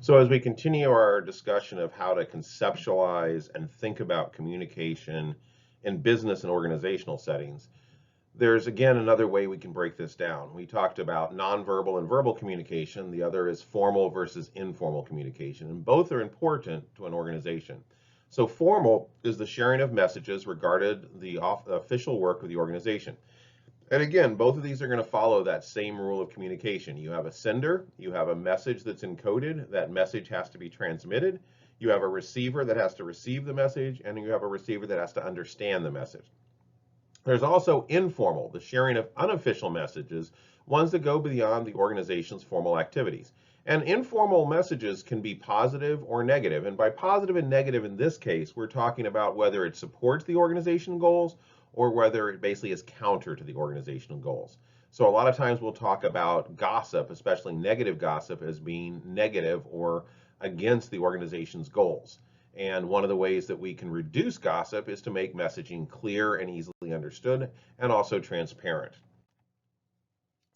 So, as we continue our discussion of how to conceptualize and think about communication in business and organizational settings, there's again another way we can break this down. We talked about nonverbal and verbal communication, the other is formal versus informal communication, and both are important to an organization. So, formal is the sharing of messages regarding the official work of the organization. And again, both of these are going to follow that same rule of communication. You have a sender, you have a message that's encoded, that message has to be transmitted. You have a receiver that has to receive the message, and you have a receiver that has to understand the message. There's also informal, the sharing of unofficial messages, ones that go beyond the organization's formal activities. And informal messages can be positive or negative. And by positive and negative in this case, we're talking about whether it supports the organization goals or whether it basically is counter to the organizational goals. So a lot of times we'll talk about gossip, especially negative gossip, as being negative or against the organization's goals. And one of the ways that we can reduce gossip is to make messaging clear and easily understood and also transparent.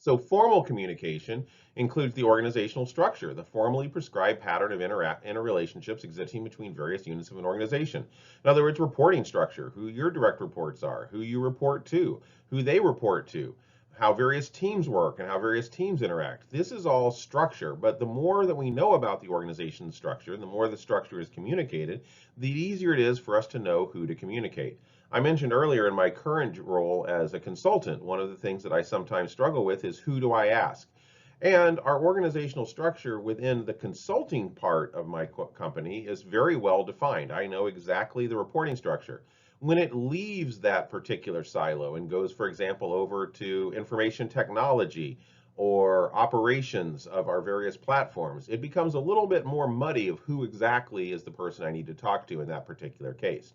So formal communication includes the organizational structure, the formally prescribed pattern of interrelationships existing between various units of an organization. In other words, reporting structure, who your direct reports are, who you report to, who they report to, how various teams work and how various teams interact. This is all structure, but the more that we know about the organization structure, the more the structure is communicated, the easier it is for us to know who to communicate. I mentioned earlier in my current role as a consultant, one of the things that I sometimes struggle with is who do I ask? And our organizational structure within the consulting part of my company is very well defined. I know exactly the reporting structure. When it leaves that particular silo and goes, for example, over to information technology or operations of our various platforms, it becomes a little bit more muddy of who exactly is the person I need to talk to in that particular case.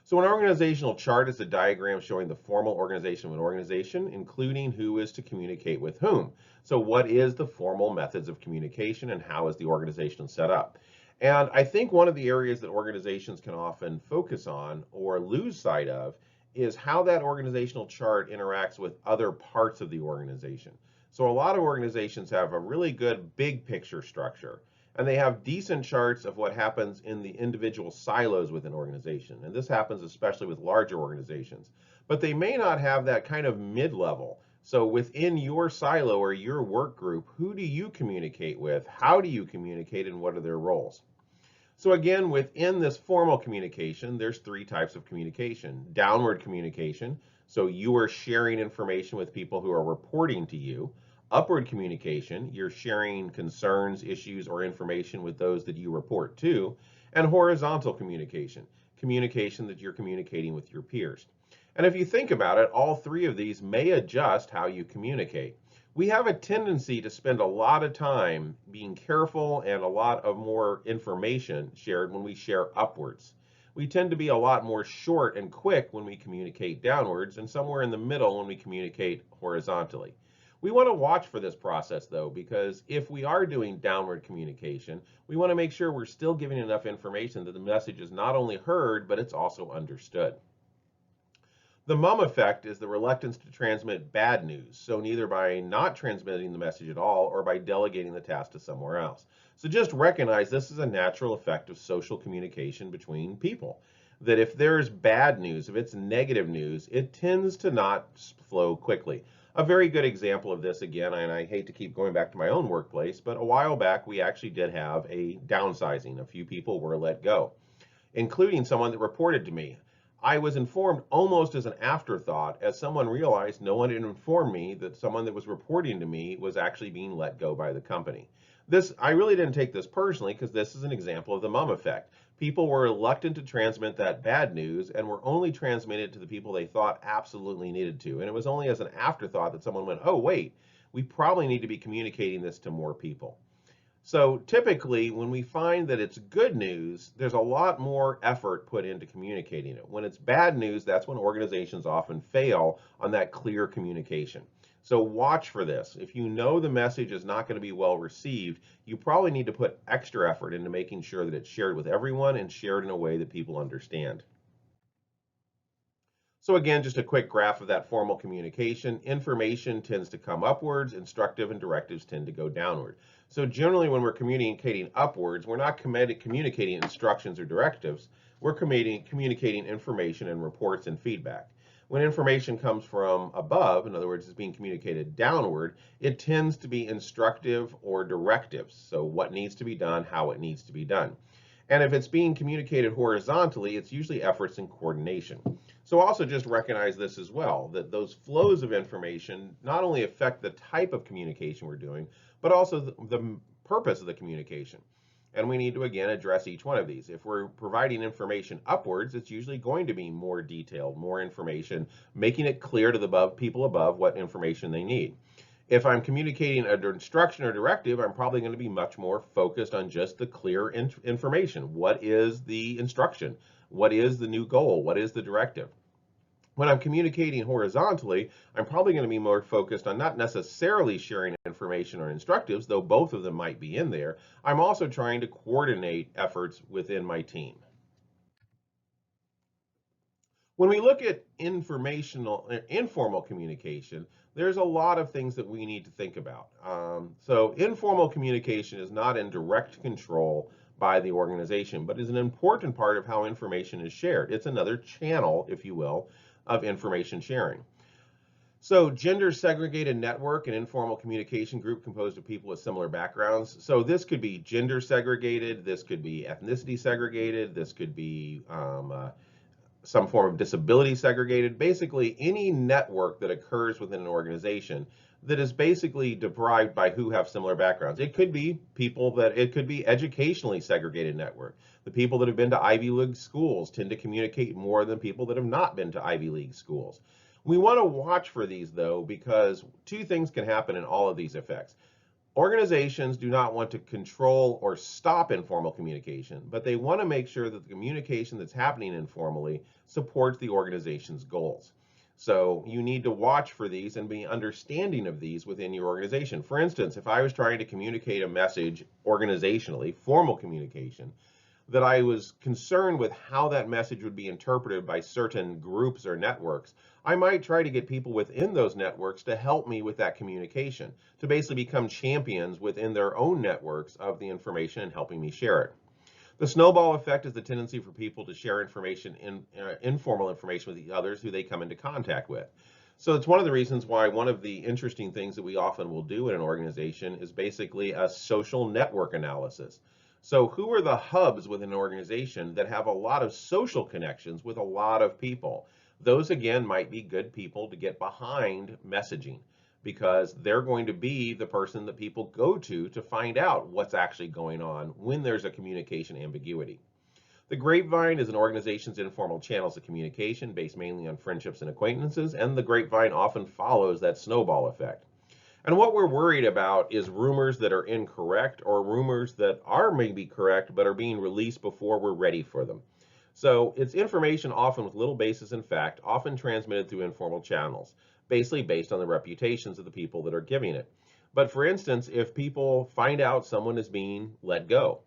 So an organizational chart is a diagram showing the formal organization of an organization, including who is to communicate with whom. So what is the formal methods of communication and how is the organization set up? And I think one of the areas that organizations can often focus on or lose sight of is how that organizational chart interacts with other parts of the organization. So a lot of organizations have a really good big picture structure, and they have decent charts of what happens in the individual silos within an organization. And this happens especially with larger organizations. But they may not have that kind of mid-level. So within your silo or your work group, who do you communicate with? How do you communicate and what are their roles? So again, within this formal communication, there's three types of communication. Downward communication, so you are sharing information with people who are reporting to you. Upward communication, you're sharing concerns, issues, or information with those that you report to. And horizontal communication, communication that you're communicating with your peers. And if you think about it, all three of these may adjust how you communicate. We have a tendency to spend a lot of time being careful and a lot of more information shared when we share upwards. We tend to be a lot more short and quick when we communicate downwards and somewhere in the middle when we communicate horizontally. We want to watch for this process though, because if we are doing downward communication, we want to make sure we're still giving enough information that the message is not only heard, but it's also understood. The mum effect is the reluctance to transmit bad news, so neither by not transmitting the message at all or by delegating the task to somewhere else. So just recognize this is a natural effect of social communication between people. That if there's bad news, if it's negative news, it tends to not flow quickly. A very good example of this, again, and I hate to keep going back to my own workplace, but a while back we actually did have a downsizing. A few people were let go, including someone that reported to me. I was informed almost as an afterthought as someone realized no one had informed me that someone that was reporting to me was actually being let go by the company. I really didn't take this personally because this is an example of the mum effect. People were reluctant to transmit that bad news and were only transmitted to the people they thought absolutely needed to. And it was only as an afterthought that someone went, oh, wait, we probably need to be communicating this to more people. So typically, when we find that it's good news, there's a lot more effort put into communicating it. When it's bad news, that's when organizations often fail on that clear communication. So watch for this. If you know the message is not going to be well received, you probably need to put extra effort into making sure that it's shared with everyone and shared in a way that people understand. So again, just a quick graph of that formal communication. Information tends to come upwards, instructive and directives tend to go downward. So generally when we're communicating upwards, we're not communicating instructions or directives. We're communicating information and reports and feedback. When information comes from above, in other words, it's being communicated downward, it tends to be instructive or directives. So what needs to be done, how it needs to be done. And if it's being communicated horizontally, it's usually efforts in coordination. So also just recognize this as well, that those flows of information not only affect the type of communication we're doing, but also the purpose of the communication. And we need to, again, address each one of these. If we're providing information upwards, it's usually going to be more detailed, more information, making it clear to the people above what information they need. If I'm communicating an instruction or directive, I'm probably going to be much more focused on just the clear information. What is the instruction? What is the new goal? What is the directive? When I'm communicating horizontally, I'm probably going to be more focused on not necessarily sharing information or instructives, though both of them might be in there. I'm also trying to coordinate efforts within my team. When we look at informal communication, there's a lot of things that we need to think about. So informal communication is not in direct control by the organization, but is an important part of how information is shared. It's another channel, if you will, of information sharing. So gender segregated network and informal communication group composed of people with similar backgrounds. So this could be gender segregated, this could be ethnicity segregated, this could be some form of disability segregated, basically any network that occurs within an organization that is basically derived by who have similar backgrounds. It could be it could be educationally segregated network. The people that have been to Ivy League schools tend to communicate more than people that have not been to Ivy League schools. We want to watch for these though, because two things can happen in all of these effects. Organizations do not want to control or stop informal communication, but they want to make sure that the communication that's happening informally supports the organization's goals. So you need to watch for these and be understanding of these within your organization. For instance, if I was trying to communicate a message organizationally, formal communication, that I was concerned with how that message would be interpreted by certain groups or networks, I might try to get people within those networks to help me with that communication, to basically become champions within their own networks of the information and helping me share it. The snowball effect is the tendency for people to share information, informal information with the others who they come into contact with. So it's one of the reasons why one of the interesting things that we often will do in an organization is basically a social network analysis. So who are the hubs within an organization that have a lot of social connections with a lot of people? Those, again, might be good people to get behind messaging, because they're going to be the person that people go to find out what's actually going on when there's a communication ambiguity. The grapevine is an organization's informal channels of communication based mainly on friendships and acquaintances, and the grapevine often follows that snowball effect. And what we're worried about is rumors that are incorrect, or rumors that are maybe correct but are being released before we're ready for them. So it's information often with little basis in fact, often transmitted through informal channels, basically based on the reputations of the people that are giving it. But for instance, if people find out someone is being let go,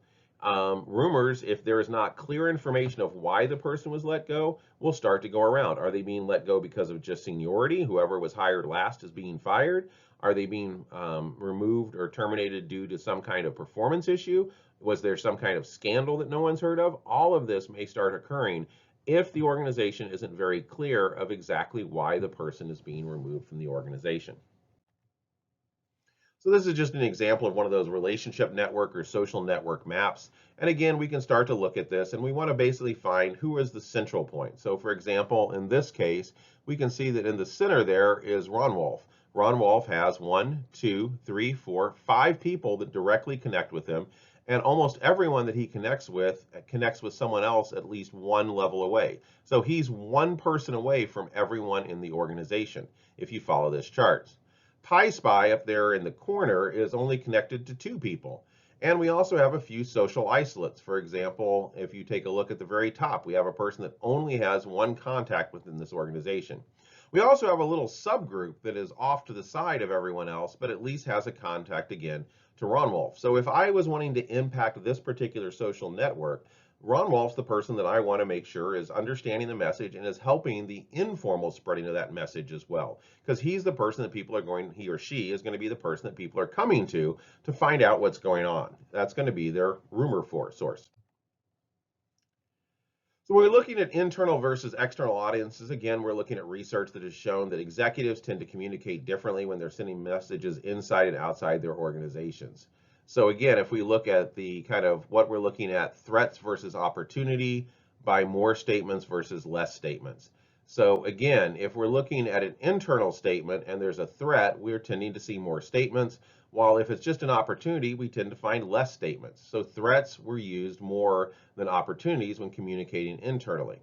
rumors, if there is not clear information of why the person was let go, will start to go around. Are they being let go because of just seniority? Whoever was hired last is being fired. Are they being removed or terminated due to some kind of performance issue? Was there some kind of scandal that no one's heard of? All of this may start occurring if the organization isn't very clear of exactly why the person is being removed from the organization. So this is just an example of one of those relationship network or social network maps. And again, we can start to look at this, and we want to basically find who is the central point. So for example, in this case, we can see that in the center there is Ron Wolf. Ron Wolf has 1, 2, 3, 4, 5 people that directly connect with him, and almost everyone that he connects with someone else at least one level away. So he's one person away from everyone in the organization, if you follow this chart. PieSpy up there in the corner is only connected to 2 people. And we also have a few social isolates. For example, if you take a look at the very top, we have a person that only has 1 contact within this organization. We also have a little subgroup that is off to the side of everyone else, but at least has a contact again to Ron Wolf. So if I was wanting to impact this particular social network, Ron Wolf's the person that I want to make sure is understanding the message and is helping the informal spreading of that message as well. Because he's the person that people are going, he or she is going to be the person that people are coming to find out what's going on. That's going to be their rumor source. So when we're looking at internal versus external audiences, again, we're looking at research that has shown that executives tend to communicate differently when they're sending messages inside and outside their organizations. So again, if we look at the kind of what we're looking at, threats versus opportunity by more statements versus less statements. So again, if we're looking at an internal statement and there's a threat, we're tending to see more statements, while if it's just an opportunity, we tend to find less statements. So threats were used more than opportunities when communicating internally.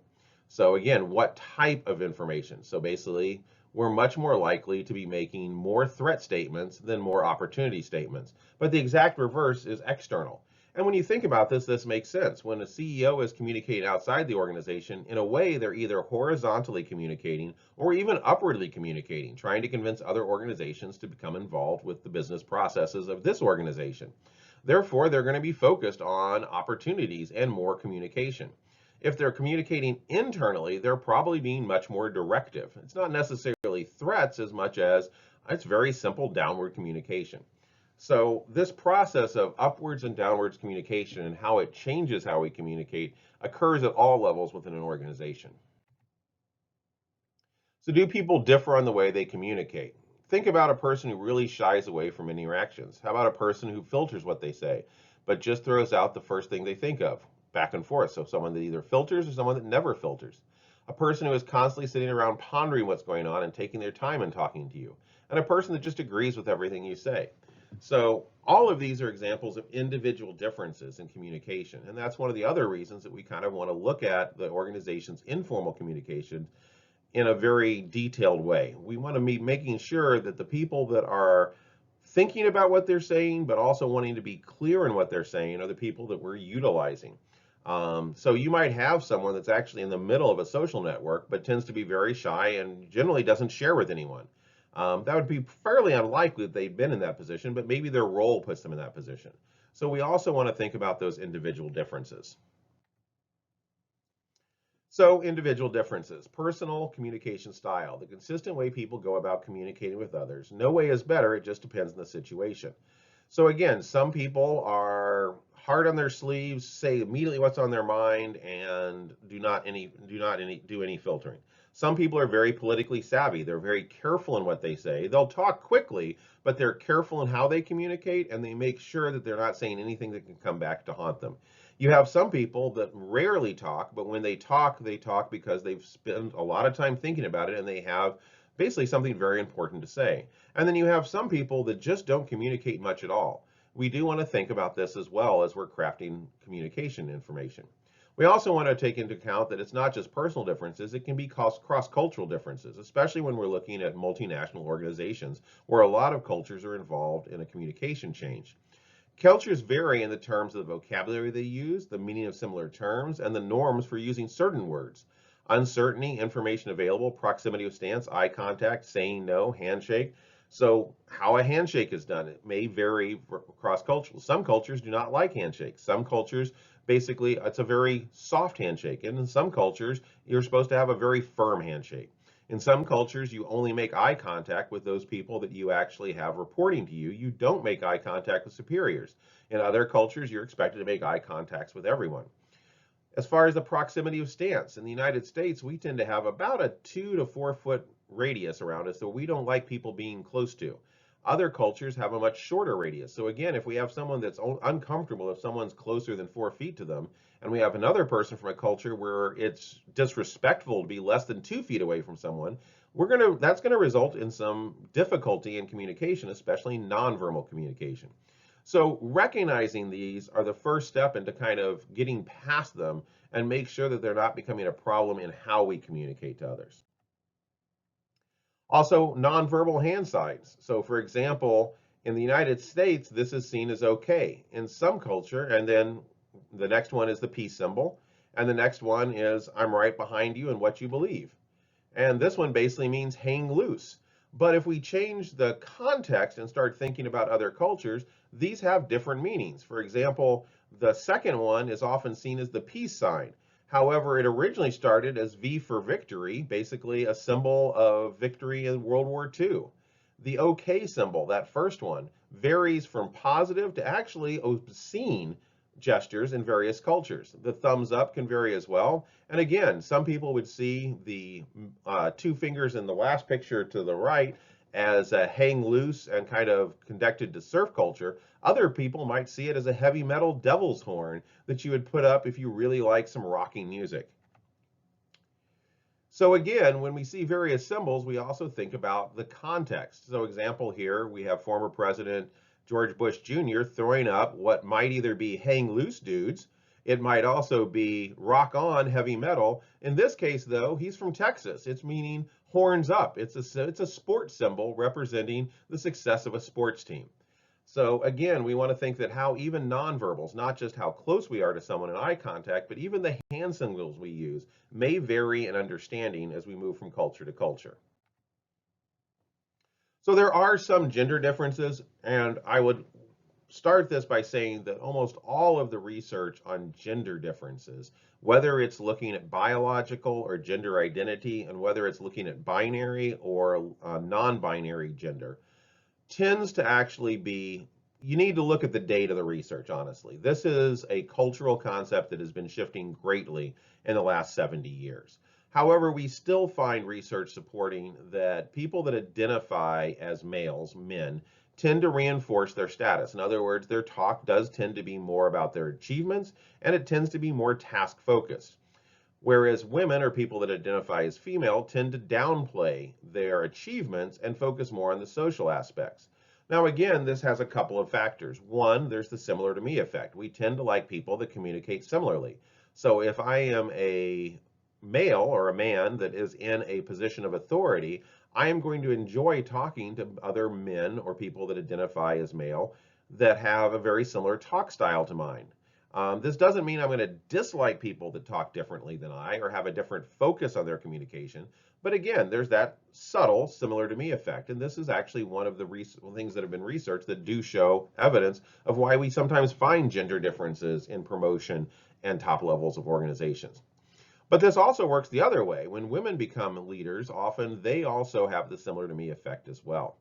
So again, what type of information? So basically, we're much more likely to be making more threat statements than more opportunity statements. But the exact reverse is external. And when you think about this, this makes sense. When a CEO is communicating outside the organization, in a way, they're either horizontally communicating or even upwardly communicating, trying to convince other organizations to become involved with the business processes of this organization. Therefore, they're going to be focused on opportunities and more communication. If they're communicating internally, they're probably being much more directive. It's not necessarily threats as much as it's very simple downward communication. So this process of upwards and downwards communication and how it changes how we communicate occurs at all levels within an organization. So do people differ on the way they communicate? Think about a person who really shies away from interactions. How about a person who filters what they say, but just throws out the first thing they think of, back and forth? So someone that either filters or someone that never filters. A person who is constantly sitting around pondering what's going on and taking their time and talking to you. And a person that just agrees with everything you say. So all of these are examples of individual differences in communication. And that's one of the other reasons that we kind of want to look at the organization's informal communication in a very detailed way. We want to be making sure that the people that are thinking about what they're saying, but also wanting to be clear in what they're saying, are the people that we're utilizing. So you might have someone that's actually in the middle of a social network, but tends to be very shy and generally doesn't share with anyone. That would be fairly unlikely that they've been in that position, but maybe their role puts them in that position. So we also want to think about those individual differences. So individual differences, personal communication style, the consistent way people go about communicating with others. No way is better, it just depends on the situation. So again, some people are hard on their sleeves, say immediately what's on their mind, and do any filtering. Some people are very politically savvy. They're very careful in what they say. They'll talk quickly, but they're careful in how they communicate, and they make sure that they're not saying anything that can come back to haunt them. You have some people that rarely talk, but when they talk because they've spent a lot of time thinking about it and they have basically something very important to say. And then you have some people that just don't communicate much at all. We do want to think about this as well as we're crafting communication information. We also want to take into account that it's not just personal differences, it can be cross-cultural differences, especially when we're looking at multinational organizations where a lot of cultures are involved in a communication change. Cultures vary in the terms of the vocabulary they use, the meaning of similar terms, and the norms for using certain words. Uncertainty, information available, proximity of stance, eye contact, saying no, handshake. So how a handshake is done, it may vary across cultures. Some cultures do not like handshakes. Some cultures, basically, it's a very soft handshake. And in some cultures, you're supposed to have a very firm handshake. In some cultures, you only make eye contact with those people that you actually have reporting to you. You don't make eye contact with superiors. In other cultures, you're expected to make eye contacts with everyone. As far as the proximity of stance, in the United States, we tend to have about a 2 to 4 foot radius around us that we don't like people being close to. Other cultures have a much shorter radius. So again, if we have someone that's uncomfortable if someone's closer than 4 feet to them, and we have another person from a culture where it's disrespectful to be less than 2 feet away from someone, that's gonna result in some difficulty in communication, especially nonverbal communication. So recognizing these are the first step into kind of getting past them and make sure that they're not becoming a problem in how we communicate to others. Also, nonverbal hand signs. So for example, in the United States, this is seen as okay. In some culture, and then the next one is the peace symbol, and the next one is I'm right behind you in what you believe. And this one basically means hang loose. But if we change the context and start thinking about other cultures, these have different meanings. For example, the second one is often seen as the peace sign. However, it originally started as V for victory, basically a symbol of victory in World War II. The OK symbol, that first one, varies from positive to actually obscene gestures in various cultures. The thumbs up can vary as well. And again, some people would see the two fingers in the last picture to the right as a hang loose and kind of connected to surf culture. Other people might see it as a heavy metal devil's horn that you would put up if you really like some rocking music. So again, when we see various symbols, we also think about the context. So example here, we have former President George Bush Jr. throwing up what might either be hang loose dudes, it might also be rock on heavy metal. In this case, though, he's from Texas. It's meaning horns up. It's a sports symbol representing the success of a sports team. So again, we want to think that how even nonverbals, not just how close we are to someone in eye contact, but even the hand signals we use may vary in understanding as we move from culture to culture. So there are some gender differences, and I would start this by saying that almost all of the research on gender differences, whether it's looking at biological or gender identity, and whether it's looking at binary or non-binary gender, tends to actually be, you need to look at the date of the research, honestly. This is a cultural concept that has been shifting greatly in the last 70 years. However, we still find research supporting that people that identify as males, men, tend to reinforce their status. In other words, their talk does tend to be more about their achievements, and it tends to be more task focused. Whereas women or people that identify as female tend to downplay their achievements and focus more on the social aspects. Now, again, this has a couple of factors. One, there's the similar to me effect. We tend to like people that communicate similarly. So if I am a male or a man that is in a position of authority, I am going to enjoy talking to other men or people that identify as male that have a very similar talk style to mine. This doesn't mean I'm going to dislike people that talk differently than I or have a different focus on their communication. But again, there's that subtle, similar to me effect. And this is actually one of the things that have been researched that do show evidence of why we sometimes find gender differences in promotion and top levels of organizations. But this also works the other way. When women become leaders, often they also have the similar to me effect as well.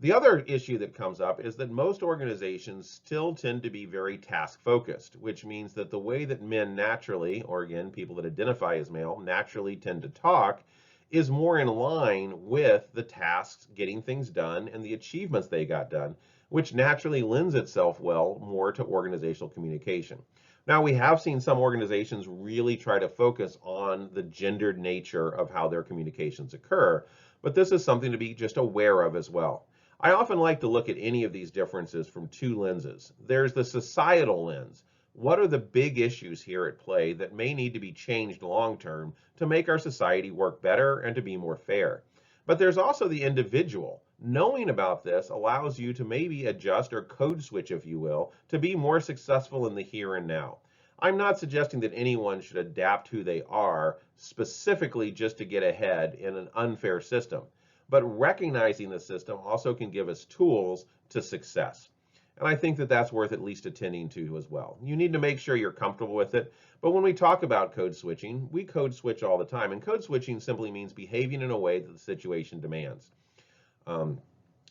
The other issue that comes up is that most organizations still tend to be very task focused, which means that the way that men naturally, or again, people that identify as male, naturally tend to talk is more in line with the tasks, getting things done, and the achievements they got done, which naturally lends itself well more to organizational communication. Now, we have seen some organizations really try to focus on the gendered nature of how their communications occur, but this is something to be just aware of as well. I often like to look at any of these differences from two lenses. There's the societal lens. What are the big issues here at play that may need to be changed long term to make our society work better and to be more fair? But there's also the individual. Knowing about this allows you to maybe adjust or code switch, if you will, to be more successful in the here and now. I'm not suggesting that anyone should adapt who they are specifically just to get ahead in an unfair system. But recognizing the system also can give us tools to success. And I think that that's worth at least attending to as well. You need to make sure you're comfortable with it. But when we talk about code switching, we code switch all the time. And code switching simply means behaving in a way that the situation demands. Um,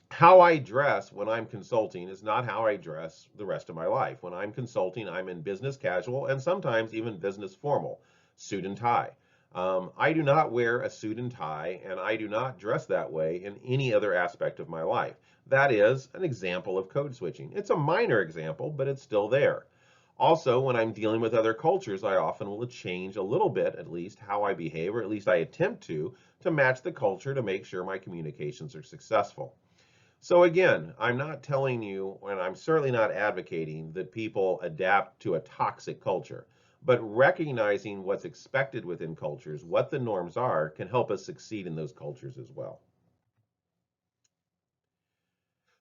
how I dress when I'm consulting is not how I dress the rest of my life. When I'm consulting, I'm in business casual and sometimes even business formal, suit and tie. I do not wear a suit and tie, and I do not dress that way in any other aspect of my life. That is an example of code switching. It's a minor example, but it's still there. Also, when I'm dealing with other cultures, I often will change a little bit, at least, how I behave, or at least I attempt to match the culture to make sure my communications are successful. So again, I'm not telling you, and I'm certainly not advocating that people adapt to a toxic culture, but recognizing what's expected within cultures, what the norms are, can help us succeed in those cultures as well.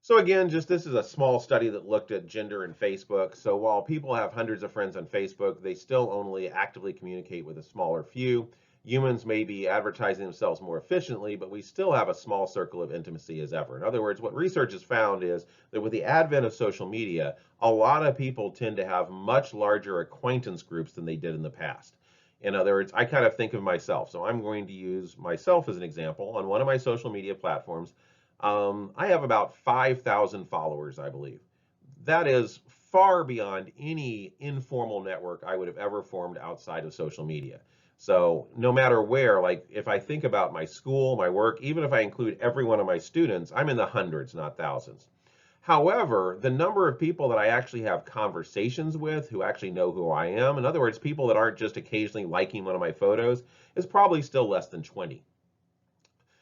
So again, just this is a small study that looked at gender in Facebook. So while people have hundreds of friends on Facebook, they still only actively communicate with a smaller few. Humans may be advertising themselves more efficiently, but we still have a small circle of intimacy as ever. In other words, what research has found is that with the advent of social media, a lot of people tend to have much larger acquaintance groups than they did in the past. In other words, I kind of think of myself. So I'm going to use myself as an example. On one of my social media platforms, I have about 5,000 followers, I believe. That is far beyond any informal network I would have ever formed outside of social media. So no matter where, like if I think about my school, my work, even if I include every one of my students, I'm in the hundreds, not thousands. However, the number of people that I actually have conversations with who actually know who I am, in other words, people that aren't just occasionally liking one of my photos, is probably still less than 20.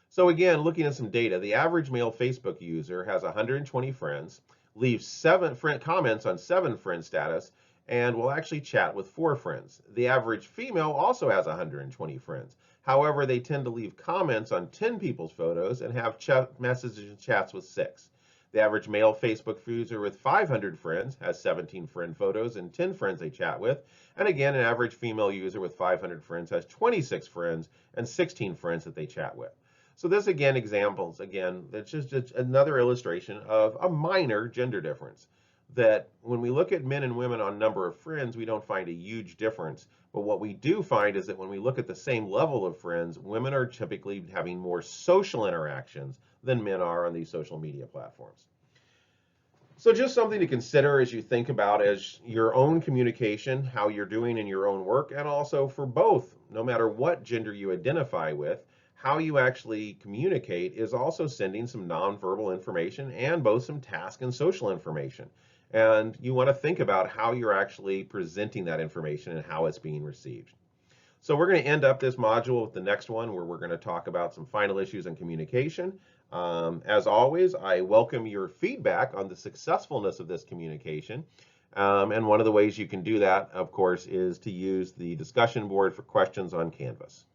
So again, looking at some data, the average male Facebook user has 120 friends, leaves 7 comments on 7 friend status, and will actually chat with 4 friends. The average female also has 120 friends. However, they tend to leave comments on 10 people's photos and have messages and chats with 6. The average male Facebook user with 500 friends has 17 friend photos and 10 friends they chat with. And again, an average female user with 500 friends has 26 friends and 16 friends that they chat with. So this again, examples, again, that's just another illustration of a minor gender difference. That when we look at men and women on number of friends, we don't find a huge difference. But what we do find is that when we look at the same level of friends, women are typically having more social interactions than men are on these social media platforms. So just something to consider as you think about as your own communication, how you're doing in your own work, and also for both, no matter what gender you identify with, how you actually communicate is also sending some nonverbal information and both some task and social information. And you want to think about how you're actually presenting that information and how it's being received. So we're going to end up this module with the next one where we're going to talk about some final issues in communication. As always, I welcome your feedback on the successfulness of this communication. And one of the ways you can do that, of course, is to use the discussion board for questions on Canvas.